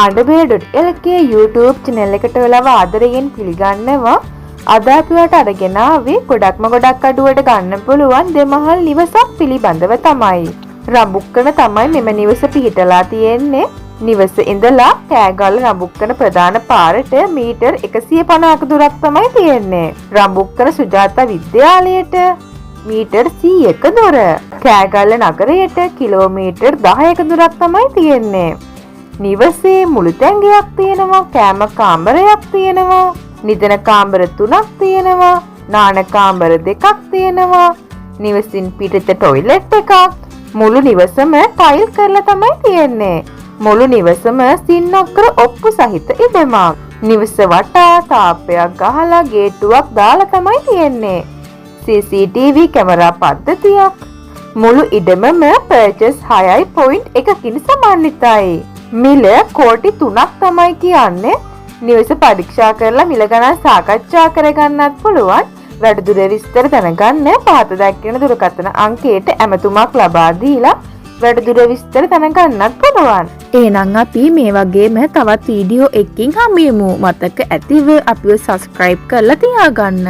අඩබේ.lk YouTube channel එකට ඔයාලව ආදරයෙන් පිළිගන්නවා. අද අපි ඔයාලට අරගෙන ආවේ ගොඩක් අඩුවට ගන්න පුළුවන් දෙමහල් නිවසක් පිළිබඳව තමයි. රඹුක්කන තමයි මෙම නිවස පිහිටලා තියෙන්නේ. නිවස ඉඳලා කෑගල්ල රඹුක්කන ප්‍රධාන පාරට මීටර් 150ක දුරක් තමයි තියෙන්නේ. රඹුක්කන සුජාතා විද්‍යාලයට මීටර් 100ක දුර. කෑගල්ල නගරයට කිලෝමීටර් 10ක දුරක් තමයි තියෙන්නේ. නිවසේ මුළු තැන්ගයක් තියෙනවා, කෑම කාමරයක් තියෙනවා, නිදන කාමර 3ක් තියෙනවා, නාන කාමර 2ක් තියෙනවා, නිවසින් පිටත টয়ලට් එකක්. මුළු නිවසම ටයිල් කරලා තමයි තියෙන්නේ. මුළු නිවසම සින්නක්කර ඔප්පු සහිත ඉඩමක්. නිවස වටා තාප්පයක් ගහලා ගේට්ටුවක් දාලා තමයි තියෙන්නේ. CCTV කැමරා පද්ධතියක්. මුළු ඉඩමම පර්චස් 6.1කින් සමන්විතයි. මිල කෝටි 3ක් තමයි කියන්නේ. නිවස පරීක්ෂා කරලා මිල ගණන් සාකච්ඡා කරගන්නත් පුළුවන්. වැඩිදුර විස්තර දැනගන්න පහත දැක්වෙන දුරකථන අංකයට ඇමතුමක් ලබා දීලා වැඩිදුර විස්තර දැනගන්නත් පුළුවන්. එහෙනම් අපි මේ වගේම තවත් වීඩියෝ එකකින් හම්බෙමු. මතක ඇතිව අපිව subscribe කරලා තියාගන්න.